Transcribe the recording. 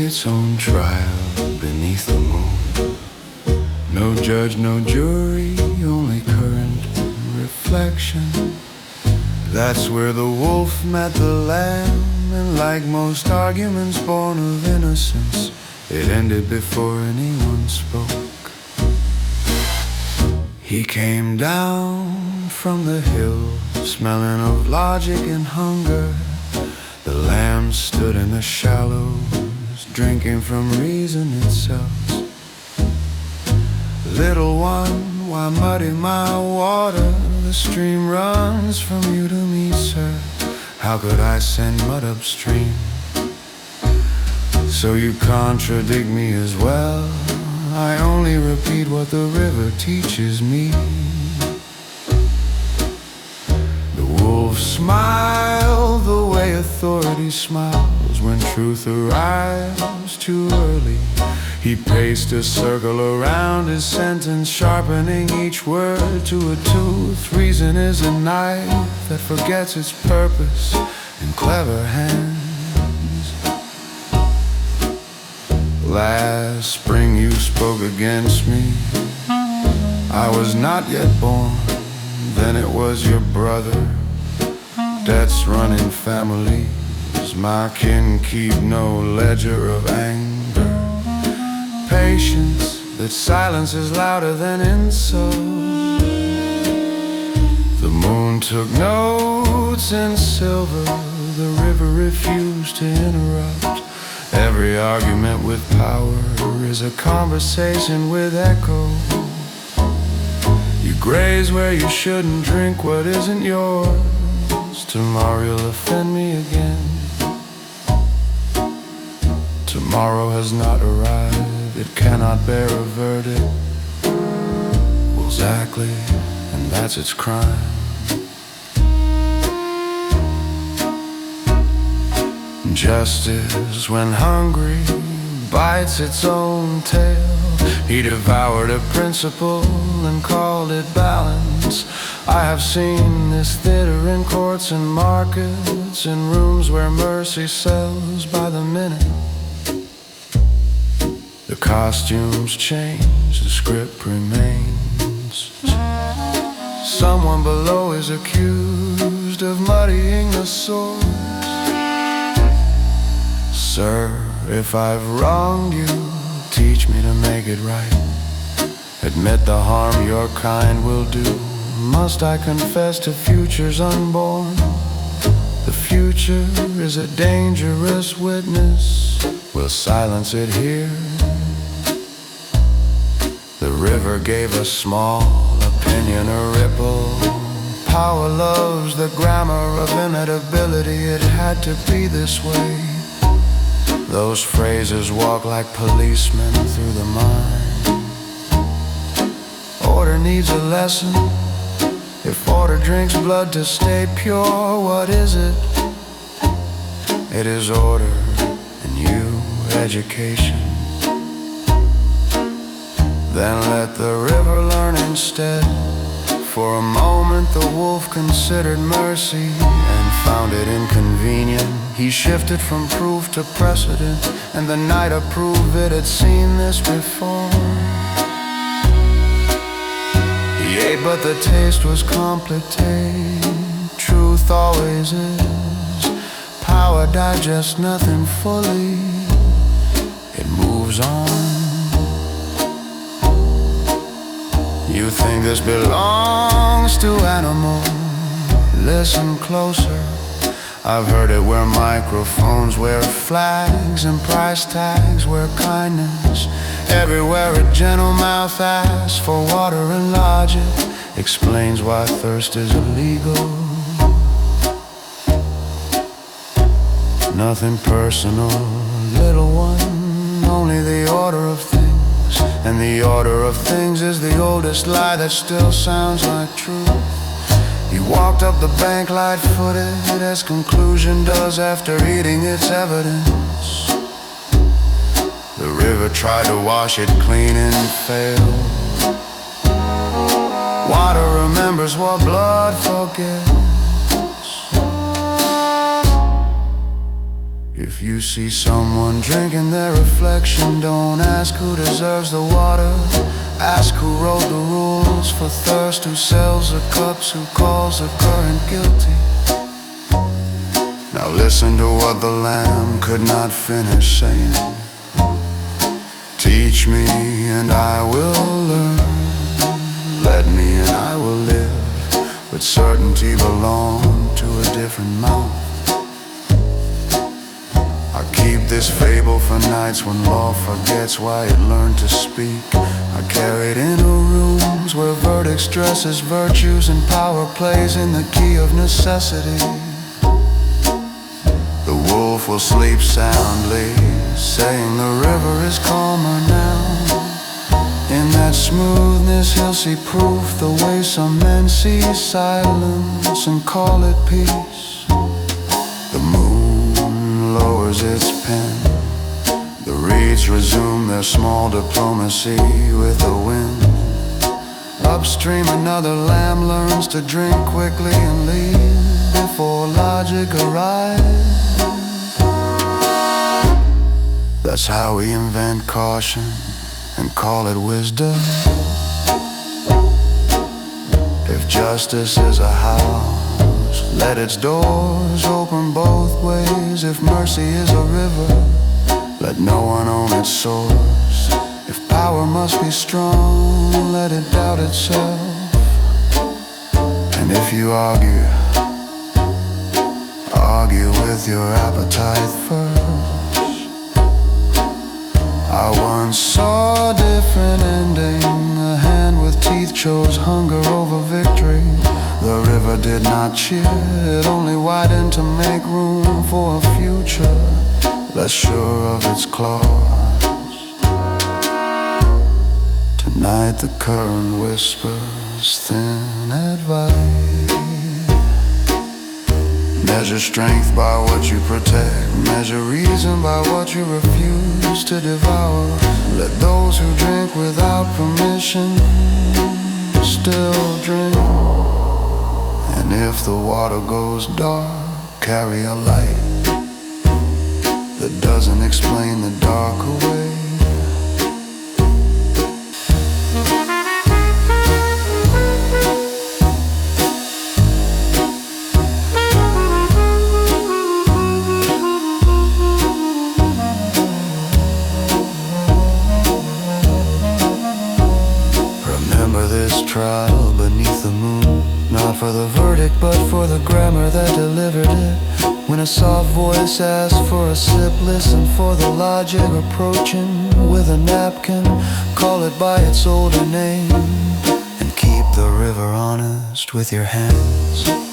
its own trial beneath the moon. No judge, no jury, only current reflection. That's where the wolf met the lamb, and like most arguments born of innocence, it ended before anyone spoke. He came down from the hill, smelling of logic and hunger. The lamb stood in the shallows, drinking from reason itself. Little one, why muddy my water? The stream runs from you to me, sir. How could I send mud upstream? So you contradict me as well. I only repeat what the river teaches me. The wolf smiled the way authority smiles when truth arrives too early. He paced a circle around his sentence, sharpening each word to a tooth. Reason is a knife that forgets its purpose in clever hands. Last spring you spoke against me. I was not yet born, then it was your brother. Debts running families, my kin keep no ledger of anger. Patience that silence is louder than insult. The moon took notes in silver, the river refused to interrupt. Every argument with power is a conversation with echo. You graze where you shouldn't, drink what isn't yours. Tomorrow you'll offend me again. Tomorrow has not arrived, it cannot bear a verdict. Well, exactly, and that's its crime. Justice, when hungry, bites its own tail. He devoured a principle and called it balance. I have seen this theater in courts and markets, in rooms where mercy sells by the minute. The costumes change, the script remains. Someone below is accused of muddying the source. Sir, if I've wronged you, teach me to make it right. Admit the harm your kind will do. Must I confess to futures unborn? The future is a dangerous witness. We'll silence it here. The river gave a small opinion a ripple. Power loves the grammar of imitability. It had to be this way. Those phrases walk like policemen through the mind. Order needs a lesson. If order drinks blood to stay pure, what is it? It is order, and you, education. Then let the river learn instead. For a moment the wolf considered mercy and found it inconvenient. He shifted from proof to precedent, and the night approved it had seen this before. He ate but the taste was complicated. Truth always is. Power digests nothing fully. It moves on. You think this belongs to animals? Listen closer. I've heard it where microphones wear flags and price tags wear kindness. Everywhere a gentle mouth asks for water and logic explains why thirst is illegal. Nothing personal, little one, only the order of things. And the order of things is the oldest lie that still sounds like truth. He walked up the bank light-footed, as conclusion does after eating its evidence. The river tried to wash it clean and failed. Water remembers what blood forgets. If you see someone drinking their reflection, don't ask who deserves the water. Ask who wrote the rules for thirst, who sells the cups, who calls the current guilty. Now listen to what the Lamb could not finish saying. Teach me and I will learn. Let me and I will live. With certainty belong to a different mouth. I keep this fable for nights when law forgets why it learned to speak. I carry it into rooms where verdict stresses virtues and power plays in the key of necessity. The wolf will sleep soundly, saying the river is calmer now. In that smoothness he'll see proof, the way some men see silence and call it peace. The moon lowers its pen, the reeds resume their small diplomacy with the wind. Upstream another lamb learns to drink quickly and leave before logic arrives. That's how we invent caution and call it wisdom. If justice is a house, let its doors open both ways. If mercy is a river, let no one own its source. If power must be strong, let it doubt itself. And if you argue, argue with your appetite first. I once saw a different ending. A hand with teeth chose hunger over victory. The river did not cheer, it only widened to make room for a future less sure of its claws. Tonight the current whispers thin advice. Measure strength by what you protect, measure reason by what you refuse to devour. Let those who drink without permission still drink. And if the water goes dark, carry a light that doesn't explain the dark away. Remember this trial beneath the moon, not for the verdict but for the grammar that delivered it. When a soft voice asks for a sip, listen for the logic approaching with a napkin. Call it by its older name and keep the river honest with your hands.